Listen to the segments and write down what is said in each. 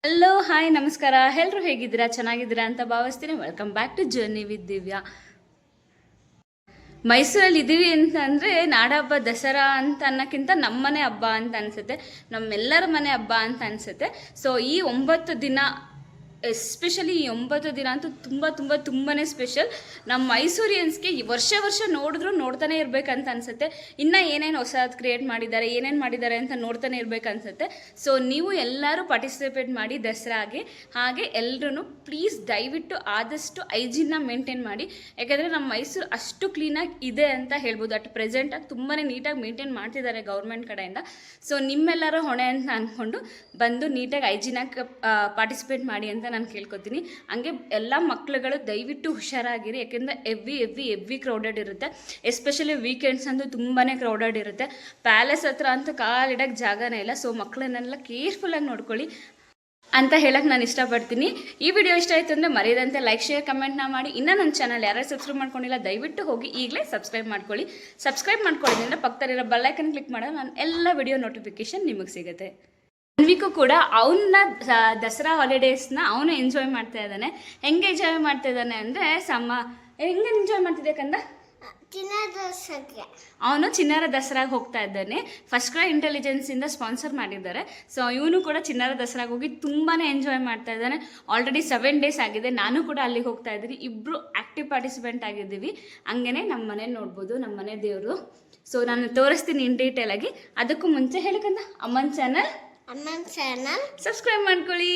Hello hi ನಮಸ್ಕಾರ. ಎಲ್ಲರೂ ಹೇಗಿದ್ದೀರಾ? ಚೆನ್ನಾಗಿದ್ದೀರಾ ಅಂತ ಭಾವಿಸ್ತೀನಿ. Welcome back to journey with Divya. ಮೈಸೂರಲ್ಲಿ ಇದ್ದೀವಿ ಅಂತಂದರೆ ನಾಡಹಬ್ಬ ದಸರಾ ಅಂತ ಅನ್ನೋಕ್ಕಿಂತ ನಮ್ಮನೆ ಹಬ್ಬ ಅಂತ ಅನಿಸುತ್ತೆ, ನಮ್ಮೆಲ್ಲರ ಮನೆ ಹಬ್ಬ ಅಂತ ಅನಿಸುತ್ತೆ. ಸೊ ಈ 9 ದಿನ, ಎಸ್ಪೆಷಲಿ ಈ 9 ದಿನ ಅಂತೂ ತುಂಬಾ ಸ್ಪೆಷಲ್. ನಮ್ಮ ಮೈಸೂರಿಯನ್ಸ್ಗೆ ವರ್ಷ ನೋಡಿದ್ರು ನೋಡ್ತಾನೆ ಇರಬೇಕಂತ ಅನಿಸುತ್ತೆ. ಇನ್ನೂ ಏನೇನು ಹೊಸದು ಕ್ರಿಯೇಟ್ ಮಾಡಿದ್ದಾರೆ ಅಂತ ನೋಡ್ತಾನೆ ಇರಬೇಕನ್ಸುತ್ತೆ. ಸೊ ನೀವು ಎಲ್ಲರೂ ಪಾರ್ಟಿಸಿಪೇಟ್ ಮಾಡಿ ದಸರಾಗೆ. ಹಾಗೆ ಎಲ್ಲರೂ ಪ್ಲೀಸ್ ದಯವಿಟ್ಟು ಆದಷ್ಟು ಐಜಿನ್ನ ಮೇಂಟೈನ್ ಮಾಡಿ. ಯಾಕಂದರೆ ನಮ್ಮ ಮೈಸೂರು ಅಷ್ಟು ಕ್ಲೀನಾಗಿ ಇದೆ ಅಂತ ಹೇಳ್ಬೋದು. ಅಟ್ ಪ್ರೆಸೆಂಟಾಗಿ ತುಂಬಾ ನೀಟಾಗಿ ಮೇಂಟೈನ್ ಮಾಡ್ತಿದ್ದಾರೆ ಗೌರ್ಮೆಂಟ್ ಕಡೆಯಿಂದ. ಸೊ ನಿಮ್ಮೆಲ್ಲರ ಹೊಣೆ ಅಂತ ಅಂದ್ಕೊಂಡು ಬಂದು ನೀಟಾಗಿ ಐಜಿನಾಗಿ ಪಾರ್ಟಿಸಿಪೇಟ್ ಮಾಡಿ ಅಂತ ನಾನು ಕೇಳ್ಕೊತೀನಿ. ಹಂಗೆ ಎಲ್ಲ ಮಕ್ಳುಗಳು ದಯವಿಟ್ಟು ಹುಷಾರಾಗಿರಿ. ಯಾಕೆಂದರೆ ಎವ್ವಿ ಕ್ರೌಡೆಡ್ ಇರುತ್ತೆ. ಎಸ್ಪೆಷಲಿ ವೀಕೆಂಡ್ಸ್ ಅಂತೂ ತುಂಬಾ ಕ್ರೌಡೆಡ್ ಇರುತ್ತೆ. ಪ್ಯಾಲೇಸ್ ಹತ್ರ ಅಂತೂ ಕಾಲಿಡೋಕ್ಕೆ ಜಾಗನೇ ಇಲ್ಲ. ಸೊ ಮಕ್ಕಳನ್ನೆಲ್ಲ ಕೇರ್ಫುಲ್ಲಾಗಿ ನೋಡ್ಕೊಳ್ಳಿ ಅಂತ ಹೇಳಕ್ಕೆ ನಾನು ಇಷ್ಟಪಡ್ತೀನಿ. ಈ ವಿಡಿಯೋ ಇಷ್ಟ ಆಯಿತು ಅಂದರೆ ಮರೆಯದಂತೆ ಲೈಕ್, ಶೇರ್, ಕಮೆಂಟ್ನ ಮಾಡಿ. ಇನ್ನೂ ನನ್ನ ಚಾನಲ್ ಯಾರು ಸಬ್ಸ್ಕ್ರೈಬ್ ಮಾಡ್ಕೊಂಡಿಲ್ಲ ದಯವಿಟ್ಟು ಹೋಗಿ ಈಗಲೇ ಸಬ್ಸ್ಕ್ರೈಬ್ ಮಾಡ್ಕೊಳ್ಳಿ. ಸಬ್ಸ್ಕ್ರೈಬ್ ಮಾಡ್ಕೊಳ್ಳೋದ್ರಿಂದ ಪಕ್ಕದಲ್ಲಿರೋ ಬೆಲ್ ಐಕನ್ ಕ್ಲಿಕ್ ಮಾಡಿದ್ರೆ ನಾನು ಎಲ್ಲ ವಿಡಿಯೋ ನೋಟಿಫಿಕೇಶನ್ ನಿಮಗೆ ಸಿಗುತ್ತೆ. ಅನ್ವಿಕು ಕೂಡ ಅವನ್ನ ದಸರಾ ಹಾಲಿಡೇಸ್ನ ಅವನು ಎಂಜಾಯ್ ಮಾಡ್ತಾ ಇದ್ದಾನೆ. ಹೆಂಗೆ ಎಂಜಾಯ್ ಮಾಡ್ತಾ ಇದ್ದಾನೆ ಅಂದರೆ ಹೆಂಗೆ ಎಂಜಾಯ್ ಮಾಡ್ತಿದ್ದೆ ಕಂದ? ಅವನು ಚಿನ್ನಾರ ದಸರಾಗೆ ಹೋಗ್ತಾ ಇದ್ದಾನೆ. ಫಸ್ಟ್ ಕ್ರೈ ಇಂಟೆಲಿಜೆನ್ಸಿಂದ ಸ್ಪಾನ್ಸರ್ ಮಾಡಿದ್ದಾರೆ. ಸೊ ಇವನು ಕೂಡ ಚಿನ್ನಾರ ದಸರಾಗೆ ಹೋಗಿ ತುಂಬಾ ಎಂಜಾಯ್ ಮಾಡ್ತಾ ಇದ್ದಾನೆ. ಆಲ್ರೆಡಿ 7 days ಆಗಿದೆ. ನಾನು ಕೂಡ ಅಲ್ಲಿಗೆ ಹೋಗ್ತಾ ಇದ್ದೀನಿ. ಇಬ್ಬರು ಆ್ಯಕ್ಟಿವ್ ಪಾರ್ಟಿಸಿಪೆಂಟ್ ಆಗಿದ್ದೀವಿ. ಹಂಗೇ ನಮ್ಮ ಮನೆ ನೋಡ್ಬೋದು, ನಮ್ಮ ಮನೆ ದೇವರು. ಸೊ ನಾನು ತೋರಿಸ್ತೀನಿ ಇನ್ ಡೀಟೇಲಾಗಿ. ಅದಕ್ಕೂ ಮುಂಚೆ ಹೇಳಕ್ಕಂತ ಅಮ್ಮನ ಚಾನಲ್ ಸಬ್ಸ್ಕ್ರೈಬ್ ಮಾಡ್ಕೊಳ್ಳಿ.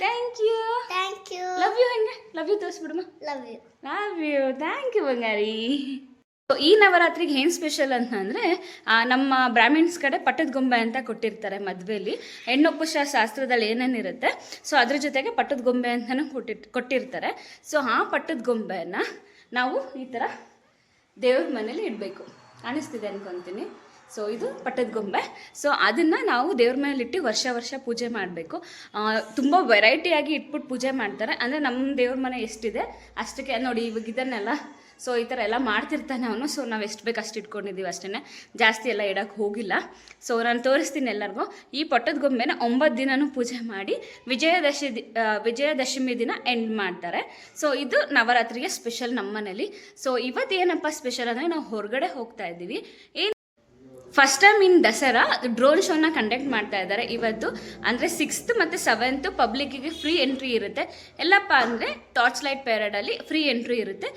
Thank you. Love you. ಹೆಂಗೆ ಲವ್ ಯು ತೋರಿಸ್ಬಿಡಮ್ಮ. Love you. ಥ್ಯಾಂಕ್ ಯು ಬಂಗಾರಿ. ಈ ನವರಾತ್ರಿಗೆ ಏನು ಸ್ಪೆಷಲ್ ಅಂತಂದರೆ ನಮ್ಮ ಬ್ರಾಹ್ಮಿಣ್ಸ್ ಕಡೆ ಪಟ್ಟದ ಗೊಂಬೆ ಅಂತ ಕೊಟ್ಟಿರ್ತಾರೆ ಮದುವೆಯಲ್ಲಿ. ಹೆಣ್ಣೊಪ್ಪು ಶಾಸ್ತ್ರದಲ್ಲಿ ಏನೇನಿರುತ್ತೆ ಸೊ ಅದ್ರ ಜೊತೆಗೆ ಪಟ್ಟದ ಗೊಂಬೆ ಅಂತಲೂ ಕೊಟ್ಟಿರ್ತಾರೆ. ಸೊ ಆ ಪಟ್ಟದ ಗೊಂಬೆಯನ್ನು ನಾವು ಈ ಥರ ದೇವ್ರ ಮನೇಲಿ ಇಡಬೇಕು. ಕಾಣಿಸ್ತಿದೆ ಅನ್ಕೊತೀನಿ. ಸೊ ಇದು ಪಟ್ಟದ ಗೊಂಬೆ. ಸೊ ಅದನ್ನು ನಾವು ದೇವ್ರ ಮೇಲಿಟ್ಟು ವರ್ಷ ಪೂಜೆ ಮಾಡಬೇಕು. ತುಂಬ ವೆರೈಟಿಯಾಗಿ ಇಟ್ಬಿಟ್ಟು ಪೂಜೆ ಮಾಡ್ತಾರೆ. ಅಂದರೆ ನಮ್ಮ ದೇವ್ರ ಮನೆ ಎಷ್ಟಿದೆ ಅಷ್ಟಕ್ಕೆ ನೋಡಿ. ಇವಾಗ ಇದನ್ನೆಲ್ಲ ಸೊ ಈ ಥರ ಎಲ್ಲ ಮಾಡ್ತಿರ್ತಾನೆ ಅವನು. ಸೊ ನಾವು ಎಷ್ಟು ಬೇಕು ಅಷ್ಟು ಇಟ್ಕೊಂಡಿದ್ದೀವಿ ಅಷ್ಟೇ, ಜಾಸ್ತಿ ಎಲ್ಲ ಇಡೋಕ್ಕೆ ಹೋಗಿಲ್ಲ. ಸೊ ನಾನು ತೋರಿಸ್ತೀನಿ ಎಲ್ಲರಿಗೂ. ಈ ಪಟ್ಟದ ಗೊಂಬೆನ 9 ದಿನವೂ ಪೂಜೆ ಮಾಡಿ ವಿಜಯದಶಮಿ ದಿನ ಎಂಡ್ ಮಾಡ್ತಾರೆ. ಸೊ ಇದು ನವರಾತ್ರಿಗೆ ಸ್ಪೆಷಲ್ ನಮ್ಮ ಮನೇಲಿ. ಸೊ ಇವತ್ತು ಏನಪ್ಪ ಸ್ಪೆಷಲ್ ಅಂದರೆ ನಾವು ಹೊರಗಡೆ ಹೋಗ್ತಾ ಇದ್ದೀವಿ. First time in Dasara drone ಶೋನ ಕಂಡಕ್ಟ್ ಮಾಡ್ತಾ ಇದ್ದಾರೆ ಇವತ್ತು. ಅಂದರೆ 6th ಮತ್ತು 7th ಪಬ್ಲಿಕ್ಕಿಗೆ ಫ್ರೀ ಎಂಟ್ರಿ ಇರುತ್ತೆ. ಎಲ್ಲಪ್ಪ ಅಂದರೆ ಟಾರ್ಚ್ ಲೈಟ್ ಪೇರಡಲ್ಲಿ ಫ್ರೀ ಎಂಟ್ರಿ ಇರುತ್ತೆ.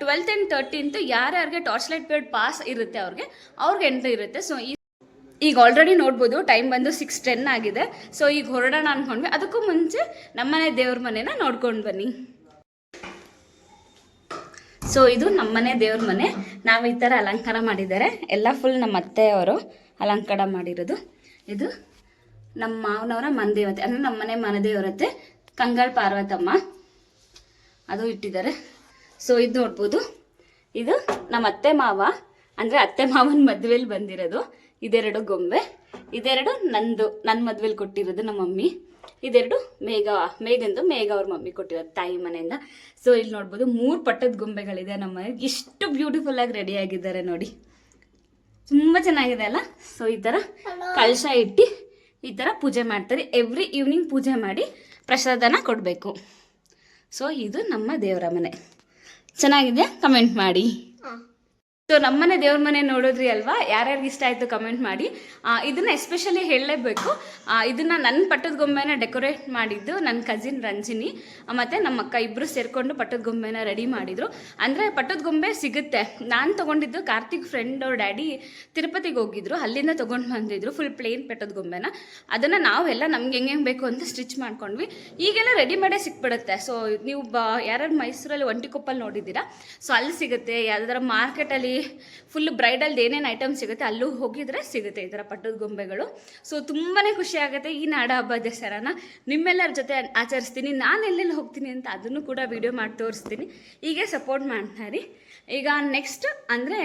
12th and 13th ಯಾರ್ಯಾರಿಗೆ ಟಾರ್ಚ್ ಲೈಟ್ ಪೇರಡ್ ಪಾಸ್ ಇರುತ್ತೆ ಅವ್ರಿಗೆ ಎಂಟ್ರಿ ಇರುತ್ತೆ. ಸೊ ಈಗ ಆಲ್ರೆಡಿ ನೋಡ್ಬೋದು ಟೈಮ್ ಬಂದು 6:10 ಆಗಿದೆ. ಸೊ ಈಗ ಹೊರಡೋಣ ಅಂದ್ಕೊಂಡ್ವಿ. ಅದಕ್ಕೂ ಮುಂಚೆ ನಮ್ಮನೆ ದೇವ್ರ ಮನೇನ ನೋಡ್ಕೊಂಡು ಬನ್ನಿ. ಸೊ ಇದು ನಮ್ಮನೆ ದೇವ್ರ ಮನೆ. ನಾವು ಈ ಥರ ಅಲಂಕಾರ ಮಾಡಿದ್ದಾರೆ. ಎಲ್ಲ ಫುಲ್ ನಮ್ಮ ಅತ್ತೆಯವರು ಅಲಂಕಾರ ಮಾಡಿರೋದು. ಇದು ನಮ್ಮ ಮಾವನವರ ಮನೆದೇವತೆ, ಅಂದರೆ ನಮ್ಮನೆ ಮನೆದೇವರತ್ತೆ ಕಂಗಾಳ್ ಪಾರ್ವತಮ್ಮ ಅದು ಇಟ್ಟಿದ್ದಾರೆ. ಸೊ ಇದು ನೋಡ್ಬೋದು. ಇದು ನಮ್ಮ ಅತ್ತೆ ಮಾವ, ಅಂದರೆ ಅತ್ತೆ ಮಾವನ ಮದುವೆಯಲ್ಲಿ ಬಂದಿರೋದು. ಇದೆರಡು ಗೊಂಬೆ. ಇದೆರಡು ನನ್ನ ಮದುವೆಯಲ್ಲಿ ಕೊಟ್ಟಿರೋದು ನಮ್ಮ ಮಮ್ಮಿ. ಇದೆರಡು ಮೇಘ ಅವ್ರ ಮಮ್ಮಿ ಕೊಟ್ಟಿರೋದು ತಾಯಿ ಮನೆಯಿಂದ. ಸೊ ಇಲ್ಲಿ ನೋಡ್ಬೋದು 3 ಪಟ್ಟದ ಗೊಂಬೆಗಳಿದೆ ನಮ್ಮ ಮನೆಗೆ. ಎಷ್ಟು ಬ್ಯೂಟಿಫುಲ್ಲಾಗಿ ರೆಡಿ ಆಗಿದ್ದಾರೆ ನೋಡಿ, ತುಂಬ ಚೆನ್ನಾಗಿದೆ ಅಲ್ಲ. ಸೊ ಈ ಥರ ಕಳಶ ಇಟ್ಟು ಈ ಥರ ಪೂಜೆ ಮಾಡ್ತಾರೆ. ಎವ್ರಿ ಈವ್ನಿಂಗ್ ಪೂಜೆ ಮಾಡಿ ಪ್ರಸಾದನ ಕೊಡಬೇಕು. ಸೊ ಇದು ನಮ್ಮ ದೇವರ ಮನೆ. ಚೆನ್ನಾಗಿದೆ? ಕಮೆಂಟ್ ಮಾಡಿ. ಸೊ ನಮ್ಮನೆ ದೇವ್ರ ಮನೆ ನೋಡೋದ್ರಿ ಅಲ್ವಾ? ಯಾರ್ಯಾರಿಗೆ ಇಷ್ಟ ಆಯಿತು ಕಮೆಂಟ್ ಮಾಡಿ. ಇದನ್ನು ಎಸ್ಪೆಷಲಿ ಹೇಳಲೇಬೇಕು. ಇದನ್ನು ನನ್ನ ಪಟ್ಟದ ಗೊಂಬೆನ ಡೆಕೋರೇಟ್ ಮಾಡಿದ್ದು ನನ್ನ ಕಸಿನ್ ರಂಜಿನಿ ಮತ್ತು ನಮ್ಮ ಅಕ್ಕ ಇಬ್ಬರು ಸೇರಿಕೊಂಡು ಪಟ್ಟದ ಗೊಂಬೆನ ರೆಡಿ ಮಾಡಿದರು. ಅಂದರೆ ಪಟ್ಟದ ಗೊಂಬೆ ಸಿಗುತ್ತೆ. ನಾನು ತೊಗೊಂಡಿದ್ದು ಕಾರ್ತಿಕ್ ಫ್ರೆಂಡ್ ಅವ್ರ ಡ್ಯಾಡಿ ತಿರುಪತಿಗೆ ಹೋಗಿದ್ರು, ಅಲ್ಲಿಂದ ತೊಗೊಂಡು ಬಂದಿದ್ರು ಫುಲ್ ಪ್ಲೇನ್ ಪಟ್ಟದ ಗೊಂಬೆನ. ಅದನ್ನು ನಾವೆಲ್ಲ ನಮ್ಗೆ ಹೆಂಗೆ ಬೇಕು ಅಂತ ಸ್ಟಿಚ್ ಮಾಡ್ಕೊಂಡ್ವಿ. ಈಗೆಲ್ಲ ರೆಡಿಮೇಡೇ ಸಿಕ್ಬಿಡುತ್ತೆ. ಸೊ ನೀವು ಯಾರ್ಯಾರು ಮೈಸೂರಲ್ಲಿ ಒಂಟಿಕೊಪ್ಪಲ್ಲಿ ನೋಡಿದ್ದೀರಾ? ಸೊ ಅಲ್ಲಿ ಸಿಗುತ್ತೆ. ಯಾವುದಾದ್ರು ಮಾರ್ಕೆಟಲ್ಲಿ ಫುಲ್ ಬ್ರೈಡಲ್ದು ಏನೇನು ಐಟಮ್ ಸಿಗುತ್ತೆ ಅಲ್ಲೂ ಹೋಗಿದ್ರೆ ಸಿಗುತ್ತೆ ಈ ಥರ ಪಟ್ಟದ ಗೊಂಬೆಗಳು. ಸೊ ತುಂಬಾ ಖುಷಿ ಆಗುತ್ತೆ. ಈ ನಾಡ ಹಬ್ಬ ದಸರಾನ ನಿಮ್ಮೆಲ್ಲರ ಜೊತೆ ಆಚರಿಸ್ತೀನಿ. ನಾನು ಎಲ್ಲೆಲ್ಲಿ ಹೋಗ್ತೀನಿ ಅಂತ ಅದನ್ನು ಕೂಡ ವಿಡಿಯೋ ಮಾಡಿ ತೋರಿಸ್ತೀನಿ. ಹೀಗೆ ಸಪೋರ್ಟ್ ಮಾಡ್ತಾರೆ. ಈಗ ನೆಕ್ಸ್ಟ್ ಅಂದರೆ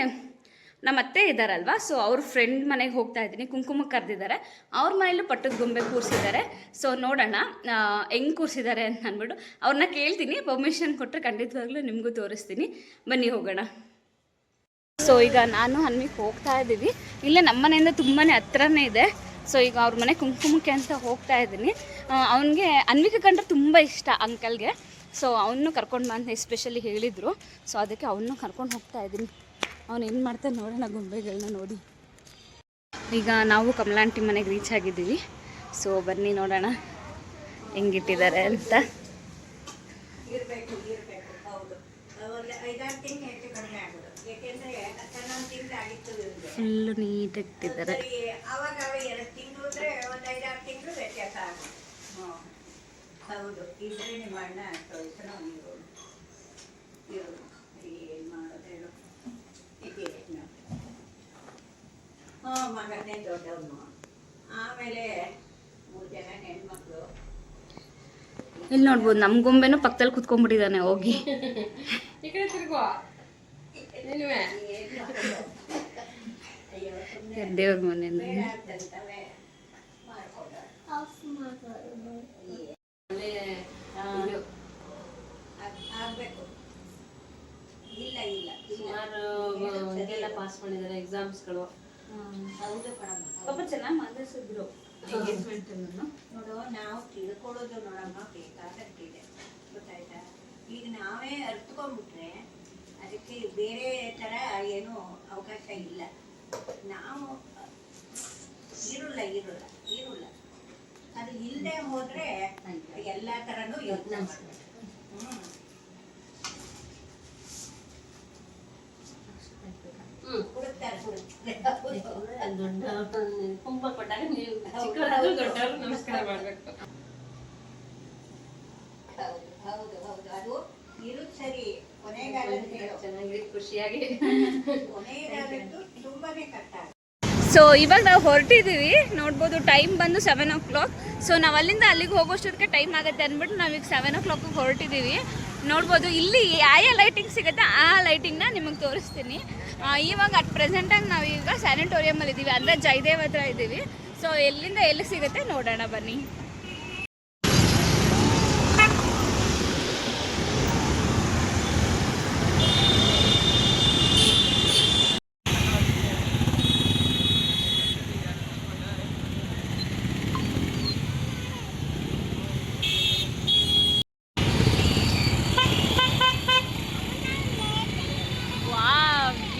ನಮ್ಮ ಅತ್ತೆ ಇದ್ದಾರಲ್ವ, ಸೊ ಅವ್ರ ಫ್ರೆಂಡ್ ಮನೆಗೆ ಹೋಗ್ತಾ ಇದ್ದೀನಿ. ಕುಂಕುಮಕ್ಕೆ ಕರೆದಿದ್ದಾರೆ. ಅವ್ರ ಮನೇಲೂ ಪಟ್ಟದ ಗೊಂಬೆ ಕೂರಿಸಿದ್ದಾರೆ. ಸೊ ನೋಡೋಣ ಹೆಂಗೆ ಕೂರಿಸಿದ್ದಾರೆ ಅಂತ ಅಂದ್ಬಿಟ್ಟು ಅವ್ರನ್ನ ಕೇಳ್ತೀನಿ. ಪರ್ಮಿಷನ್ ಕೊಟ್ಟರೆ ಖಂಡಿತವಾಗ್ಲೂ ನಿಮಗೂ ತೋರಿಸ್ತೀನಿ. ಬನ್ನಿ ಹೋಗೋಣ. ಸೊ ಈಗ ನಾನು ಹನ್ವಿಕ್ ಹೋಗ್ತಾ ಇದ್ದೀವಿ. ಇಲ್ಲೇ ನಮ್ಮ ಮನೆಯಿಂದ ತುಂಬಾ ಹತ್ರನೇ ಇದೆ. ಸೊ ಈಗ ಅವ್ರ ಮನೆ ಕುಂಕುಮಕ್ಕೆ ಅಂತ ಹೋಗ್ತಾ ಇದ್ದೀನಿ. ಅವನಿಗೆ ಅನ್ವಿಕ ಕಂಡ್ರೆ ತುಂಬ ಇಷ್ಟ ಅಂಕಲ್ಗೆ. ಸೊ ಅವನು ಕರ್ಕೊಂಡು ಬಾ ಅಂತ ಎಸ್ಪೆಷಲಿ ಹೇಳಿದರು. ಸೊ ಅದಕ್ಕೆ ಅವನು ಕರ್ಕೊಂಡು ಹೋಗ್ತಾ ಇದ್ದೀನಿ. ಅವ್ನು ಏನು ಮಾಡ್ತಾನೆ ನೋಡೋಣ ಗೊಂಬೆಗಳನ್ನ ನೋಡಿ. ಈಗ ನಾವು ಕಮಲಾಂಟಿ ಮನೆಗೆ ರೀಚ್ ಆಗಿದ್ದೀವಿ. ಸೊ ಬನ್ನಿ ನೋಡೋಣ ಹೆಂಗಿಟ್ಟಿದ್ದಾರೆ ಅಂತ. ಫುಲ್ಲು ನೀಟಾಗಿ ಇಟ್ಟಿದ್ದಾರೆ. ಮಗನೇ ದೊಡ್ಡವನು, ಆಮೇಲೆ 3 ಜನ ಹೆಣ್ಮಕ್ಳು. ಇಲ್ಲಿ ನೋಡ್ಬೋದು ನಮ್ಮ ಗೊಂಬೆನೂ ಪಕ್ಕದಲ್ಲಿ ಕುತ್ಕೊಂಡ್ಬಿಟ್ಟಿದ್ದಾನೆ ಹೋಗಿ. ದೇವ್ರ ಮನೆ ಆಗ್ಬೇಕು. ಇಲ್ಲ ಇಲ್ಲ ಸುಮಾರು ಪಾಸ್ ಮಾಡಿದ್ದಾರೆ ಎಕ್ಸಾಮ್ಸ್ಗಳು. ಹೌದು ಪಾಪ ಚೆನ್ನಾಗಿ ಮಾತಾಡ್ಸಿದ್ರು ಎಂಗೇಜ್ಮೆಂಟ್ ಅನ್ನು. ನೋಡು, ನಾವು ತಿಳ್ಕೊಳ್ಳೋದು ನೋಡಮ್ಮ ಬೇಕಾದಷ್ಟಿದೆ, ಗೊತ್ತಾಯ್ತಾ? ಈಗ ನಾವೇ ಅರ್ತ್ಕೊಂಡ್ಬಿಟ್ರೆ ಅದಕ್ಕೆ ಬೇರೆ ಥರ ಏನೂ ಅವಕಾಶ ಇಲ್ಲ. ನಾವು ಇರುಲ್ಲ ಅದು ಇಲ್ಲದೆ ಹೋದರೆ ಎಲ್ಲ ಥರನೂ ಯೋಚನೆ ಮಾಡ್ಬೇಕು. ಕುಂಭ ಕೊಟ್ಟಾಗ ನೀವು ಚಿಕ್ಕವರಾದ್ರೂ ದೊಡ್ಡವರು ನಮಸ್ಕಾರ ಮಾಡ್ಬೇಕು. ಹೌದು ಅದು ಇರುದು ಸರಿ. ಕೊನೆಗಾಲದ್ದು ಚೆನ್ನಾಗಿ ಖುಷಿಯಾಗಿ ಕೊನೆಗಾಲದ್ದು ತುಂಬಾನೇ ಕಷ್ಟ. ಸೊ ಇವಾಗ ನಾವು ಹೊರಟಿದ್ದೀವಿ. ನೋಡ್ಬೋದು ಟೈಮ್ ಬಂದು 7 o'clock. ಸೊ ನಾವು ಅಲ್ಲಿಂದ ಅಲ್ಲಿಗೆ ಹೋಗೋಷ್ಟೊತ್ತಿಗೆ ಟೈಮ್ ಆಗುತ್ತೆ ಅಂದ್ಬಿಟ್ಟು ನಾವೀಗ 7 o'clock ಹೊರಟಿದ್ದೀವಿ. ನೋಡ್ಬೋದು ಇಲ್ಲಿ ಯಾವ ಲೈಟಿಂಗ್ ಸಿಗುತ್ತೆ ಆ ಲೈಟಿಂಗ್ನ ನಿಮಗೆ ತೋರಿಸ್ತೀನಿ. ಇವಾಗ ಅಟ್ ಪ್ರೆಸೆಂಟಾಗಿ ನಾವೀಗ ಸ್ಯಾನಿಟೋರಿಯಮಲ್ಲಿ ಇದ್ದೀವಿ, ಅಂದರೆ ಜಯದೇವ್ ಹತ್ರ ಇದ್ದೀವಿ. ಸೊ ಎಲ್ಲಿಂದ ಎಲ್ಲಿ ಸಿಗುತ್ತೆ ನೋಡೋಣ ಬನ್ನಿ.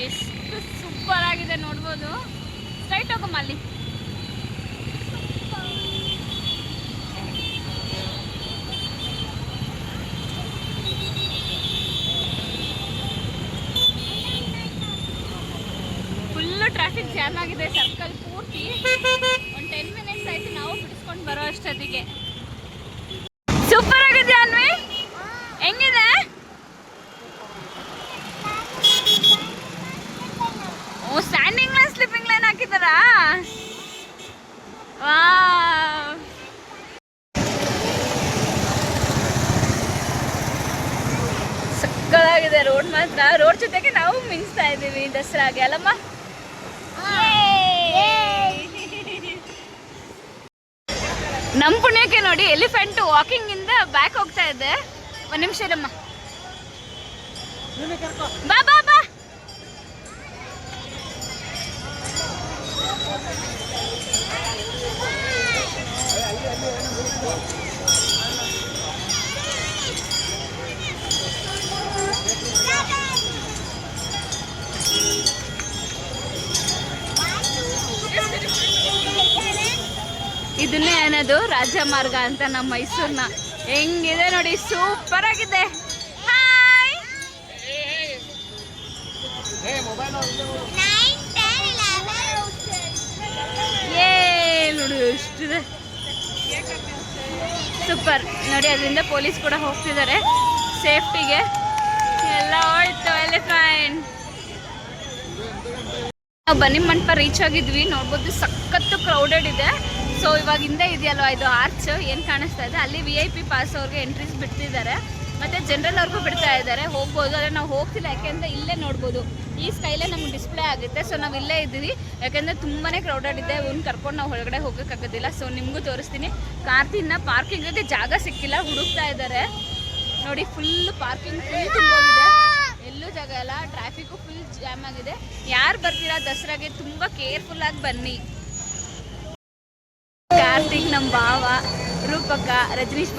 ಎಷ್ಟು ಸೂಪರ್ ಆಗಿದೆ ನೋಡ್ಬೋದು. ಸ್ಟ್ರೈಟ್ ಹೋಗಮ್ಮ ಅಲ್ಲಿ. ಫುಲ್ಲು ಟ್ರಾಫಿಕ್ ಜಾಮ್ ಆಗಿದೆ ಸರ್ಕಲ್ ಪೂರ್ತಿ. ಒಂದು 10 minutes ಆಯ್ತು ನಾವು ಬಿಡಿಸ್ಕೊಂಡು ಬರೋ ಅಷ್ಟೊತ್ತಿಗೆ. ಸೂಪರ್ ಆಗಿದೆ ಅನ್ವಿ, ಹೆಂಗಿದೆ? ಓ, ಸ್ಟ್ಯಾಂಡಿಂಗ್ ಲೈನ್ ಸ್ಲಿಪ್ಪಿಂಗ್ ಲೈನ್ ಹಾಕಿದಾರಾ? ವಾವ್, ಸಕ್ಕತ್ತಾಗಿದೆ ರೋಡ್ ಮಾತ್ರ. ರೋಡ್ ಜೊತೆಗೆ ನಾವು ಮಿಂಚ್ತಾ ಇದ್ದೀವಿ ದಸರಾಗೆ ಅಲ್ಲಮ್ಮ. ನಮ್ಮ ಪುಣ್ಯಕ್ಕೆ ನೋಡಿ ಎಲಿಫೆಂಟ್ ವಾಕಿಂಗ್ ಇಂದ ಬ್ಯಾಕ್ ಹೋಗ್ತಾ ಇದೆ. ಒಂದು ನಿಮಿಷ ಇರಮ್ಮ. ಬಾ ಬಾ ಬಾ. ಇದನ್ನೇ ಅನ್ನೋದು ರಾಜಮಾರ್ಗ ಅಂತ ನಮ್ಮ ಮೈಸೂರಿನ. ಹೆಂಗಿದೆ ನೋಡಿ, ಸೂಪರ್ ಆಗಿದೆ. ಹಾಯ್, ನೋಡಿ ಎಷ್ಟಿದೆ, ಸೂಪರ್ ನೋಡಿ. ಅದರಿಂದ ಪೊಲೀಸ್ ಕೂಡ ಹೋಗ್ತಿದ್ದಾರೆ ಸೇಫ್ಟಿಗೆ. ಎಲ್ಲ ಹೋಯ್ತು ಎಲಿಫೆಂಟ್. ನಾವು ಬನ್ನಿ ಮಂಟಪ ರೀಚ್ ಆಗಿದ್ವಿ. ನೋಡ್ಬೋದು ಸಖತ್ತು ಕ್ರೌಡೆಡ್ ಇದೆ. ಸೊ ಇವಾಗ ಹಿಂದೆ ಇದೆಯಲ್ವ ಇದು ಆರ್ಚ್ ಏನು ಕಾಣಿಸ್ತಾ ಇದೆ, ಅಲ್ಲಿ VIP ಪಾಸ್ ಅವ್ರಿಗೆ ಎಂಟ್ರೀಸ್ ಬಿಡ್ತಿದ್ದಾರೆ, ಮತ್ತು ಜನರಲ್ ಅವ್ರಿಗೂ ಬಿಡ್ತಾ ಇದ್ದಾರೆ, ಹೋಗ್ಬೋದು. ಆದರೆ ನಾವು ಹೋಗ್ತಿಲ್ಲ, ಯಾಕೆಂದರೆ ಇಲ್ಲೇ ನೋಡ್ಬೋದು ಈ ಸ್ಕೈಲೇ ನಮ್ಗೆ ಡಿಸ್ಪ್ಲೇ ಆಗುತ್ತೆ. ಸೊ ನಾವು ಇಲ್ಲೇ ಇದ್ದೀವಿ, ಯಾಕೆಂದರೆ ತುಂಬಾ ಕ್ರೌಡೆಡ್ ಇದೆ. ಇವ್ನು ಕರ್ಕೊಂಡು ನಾವು ಹೊರಗಡೆ ಹೋಗೋಕ್ಕಾಗೋದಿಲ್ಲ. ಸೊ ನಿಮಗೂ ತೋರಿಸ್ತೀನಿ. ಕಾರ್ತಿನ ಪಾರ್ಕಿಂಗಿಗೆ ಜಾಗ ಸಿಕ್ಕಿಲ್ಲ, ಹುಡುಕ್ತಾ ಇದ್ದಾರೆ ನೋಡಿ. ಫುಲ್ ಪಾರ್ಕಿಂಗ್ ಫುಲ್ ತುಂಬೋಗಿದೆ, ಎಲ್ಲೂ ಜಾಗ ಇಲ್ಲ. ಟ್ರಾಫಿಕ್ಕು ಫುಲ್ ಜಾಮ್ ಆಗಿದೆ. ಯಾರು ಬರ್ತೀರಾ ದಸರಾಗೆ ತುಂಬ ಕೇರ್ಫುಲ್ಲಾಗಿ ಬನ್ನಿ. ನಮ್ಮ ಭಾವ, ರೂಪಕ, ರಜನೀಶ್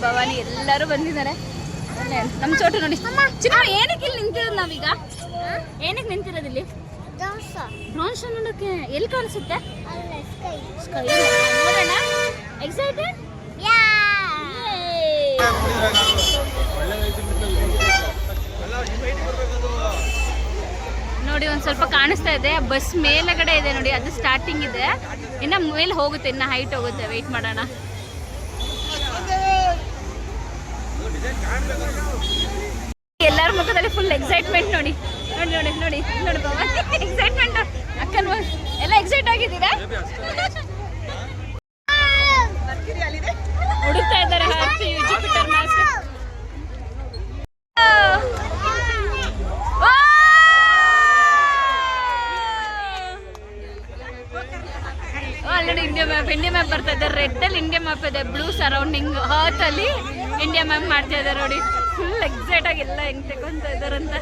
ಭವಾನಿ ಎಲ್ಲರೂ ಬಂದಿದ್ದಾರೆ. ನಮ್ಮ ಚೋಟು ನೋಡಿ. ಚಿನ್ನ ಏನಕ್ಕೆ ಇಲ್ಲಿ ನಿಂತಿರೋದು ನಾವೀಗ? ಏನಕ್ಕೆ ನಿಂತಿರೋದು ಇಲ್ಲಿ? ಡ್ರೋನ್ ಶೋ ನೋಡೋಕೆ. ಎಲ್ಲಿ ಕಾಣಿಸುತ್ತೆ? ಸ್ಕೈ ನೋಡೋಣ. ಎಕ್ಸೈಟೆಡ್? ನೋಡಿ ಒಂದು ಸ್ವಲ್ಪ ಕಾಣಿಸ್ತಾ ಇದೆ. ಬಸ್ ಮೇಲಗಡೆ ಇದೆ ನೋಡಿ, ಅದು ಸ್ಟಾರ್ಟಿಂಗ್ ಇದೆ. ಇನ್ನು ಮೇಲೆ ಹೋಗುತ್ತೆ, ಇನ್ನು ಹೈಟ್ ಹೋಗುತ್ತೆ. ವೆಯ್ಟ್ ಮಾಡೋಣ. ಎಲ್ಲರ ಮುಖದಲ್ಲಿ ಫುಲ್ ಎಕ್ಸೈಟ್ಮೆಂಟ್ ನೋಡಿ. ನೋಡಿ ನೋಡಿ ನೋಡಿ ನೋಡಿ ಬಾಬಾ, ಎಕ್ಸೈಟ್ಮೆಂಟ್. ಅಕ್ಕನ ಎಲ್ಲ ಎಕ್ಸೈಟ್ ಆಗಿದ್ದೀರಾ? ಹುಡುಕ್ತಾ ಇದ್ದಾರೆ Jupiter master. Already India map ಬರ್ತಾ ಇದ್ದಾರೆ. ರೆಡ್ ಅಲ್ಲಿ ಇಂಡಿಯಾ ಮ್ಯಾಪ್ ಇದೆ, ಬ್ಲೂ ಸರೌಂಡಿಂಗ್. ಹರ್ತ್ ಅಲ್ಲಿ ಇಂಡಿಯಾ ಮ್ಯಾಪ್ ಮಾಡ್ತಾ ಇದ್ದಾರೆ ನೋಡಿ. ಫುಲ್ ಎಕ್ಸೈಟ್ ಆಗಿ ಎಲ್ಲ ಹೆಂಗ್ ತಗೊಂತ ಇದಾರಂತ.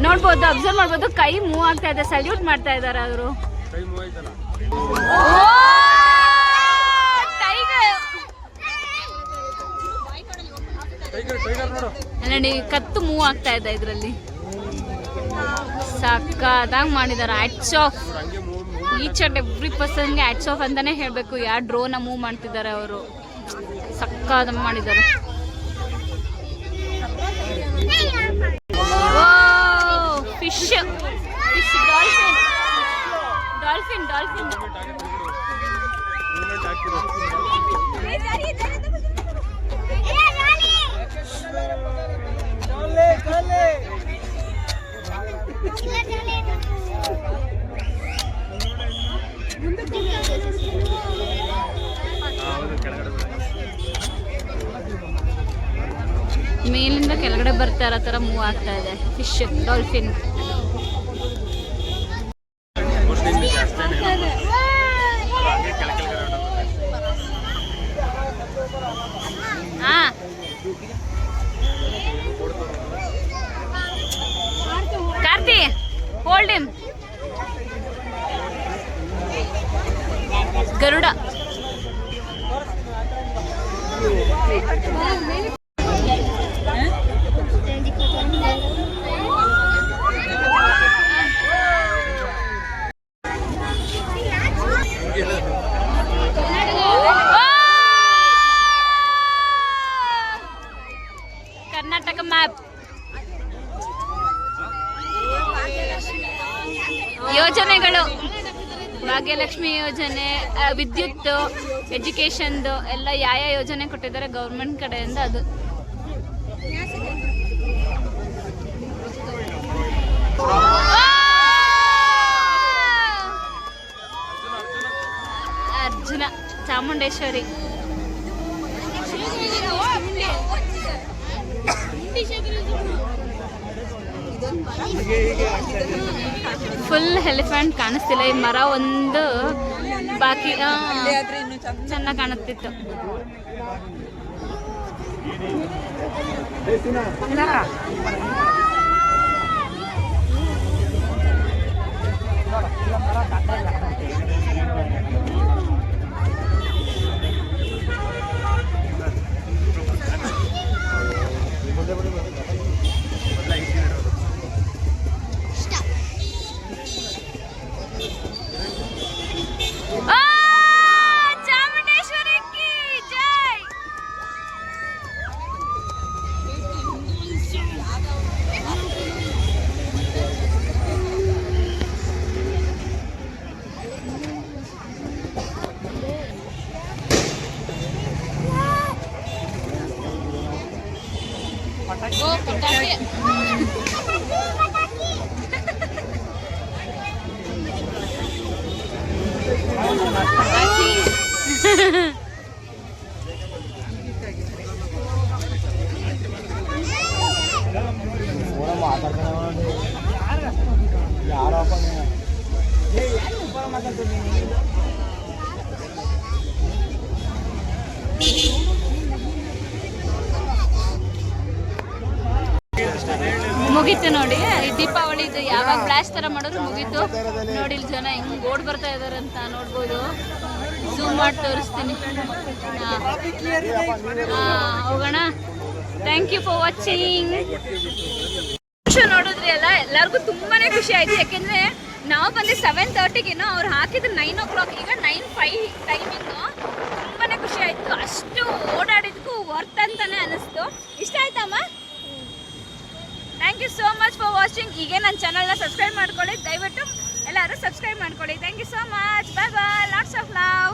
ನೋಡ್ಬೋದು, ಅಬ್ಸರ್ವ್ ಮಾಡ್ಬೋದು. ಕೈ ಮೂವ್ ಆಗ್ತಾ ಇದೆ, ಸಲ್ಯೂಟ್ ಮಾಡ್ತಾ ಇದ್ದಾರೆ ಅವರು. ನೋಡಿ ಕತ್ತು ಮೂವ್ ಆಗ್ತಾ ಇದೆ ಇದರಲ್ಲಿ. ಸಕ್ಕದಾಗಿ ಮಾಡಿದ್ದಾರೆ. Hats off each and every ಪರ್ಸನ್ಗೆ ಹ್ಯಾಟ್ಸ್ ಆಫ್ ಅಂತಾನೆ ಹೇಳ್ಬೇಕು. ಯಾವ ಡ್ರೋನ ಮೂವ್ ಮಾಡ್ತಿದ್ದಾರೆ ಅವರು, ಸಕ್ಕದಾಗಿ ಮಾಡಿದ್ದಾರೆ. Fish fish dolphin dolphin dolphin. ಮೇಲಿಂದ ಕೆಳಗಡೆ ಬರ್ತಾ ಇರೋ ತರ ಮೂವ್ ಆಗ್ತಾ ಇದೆ. Fish dolphin. Karthi, hold him. Garuda. Karnataka map. ಯೋಜನೆಗಳು, ಭಾಗ್ಯಲಕ್ಷ್ಮಿ ಯೋಜನೆ, ವಿದ್ಯುತ್, ಎಜುಕೇಶನ್ದು ಎಲ್ಲ ಯಾವ ಯೋಜನೆ ಕೊಟ್ಟಿದ್ದಾರೆ ಗೌರ್ಮೆಂಟ್ ಕಡೆಯಿಂದ ಅದು. ಅರ್ಜುನ, ಚಾಮುಂಡೇಶ್ವರಿ. ಫುಲ್ ಎಲಿಫೆಂಟ್ ಕಾಣಿಸ್ತಿಲ್ಲ. ಈ ಮರ ಒಂದು ಬಾಕಿ ಚೆನ್ನಾಗಿ ಕಾಣುತ್ತಿತ್ತು. ನೋಡಿ. ಮುಗೀತು ನೋಡಿ. ಈ ದೀಪಾವಳಿದು ಯಾವಾಗ ಬ್ಲಾಸ್ಟ್ ತರ ಮಾಡಿದ್ರು ಮುಗೀತು ನೋಡಿ. ಇಲ್ಲಿ ಜನ ಹೆಂಗ್ ಓಡ್ ಬರ್ತಾ ಇದಾರೆ ಅಂತ ನೋಡ್ಬೋದು. ಝೂಮ್ ಮಾಡಿ ತೋರಿಸ್ತೀನಿ. ಹೋಗೋಣ. Thank you for watching. ನೋಡಿದ್ರಿ ಅಲ್ಲ, ಎಲ್ಲರಿಗೂ ತುಂಬಾನೇ ಖುಷಿ ಆಯ್ತು. ಯಾಕೆಂದ್ರೆ ನಾವು ಬಂದು 7:30ಗೇನೋ, ಅವ್ರು ಹಾಕಿದ್ರು 9 o'clock, ಈಗ 9:05 ಟೈಮಿಂಗು. ತುಂಬಾನೇ ಖುಷಿ ಆಯ್ತು. ಅಷ್ಟು ಓಡಾಡಿದ್ಕು ವರ್ತ್ ಅಂತಾನೆ ಅನಿಸ್ತು. ಇಷ್ಟ ಆಯ್ತಮ್ಮ? Thank you so much for watching. ಈಗ ನನ್ನ ಚಾನಲ್ನ ಸಬ್ಸ್ಕ್ರೈಬ್ ಮಾಡ್ಕೊಳ್ಳಿ, ದಯವಿಟ್ಟು ಎಲ್ಲರೂ ಸಬ್ಸ್ಕ್ರೈಬ್ ಮಾಡ್ಕೊಳ್ಳಿ. Thank you so much. Bye bye. Lots of love.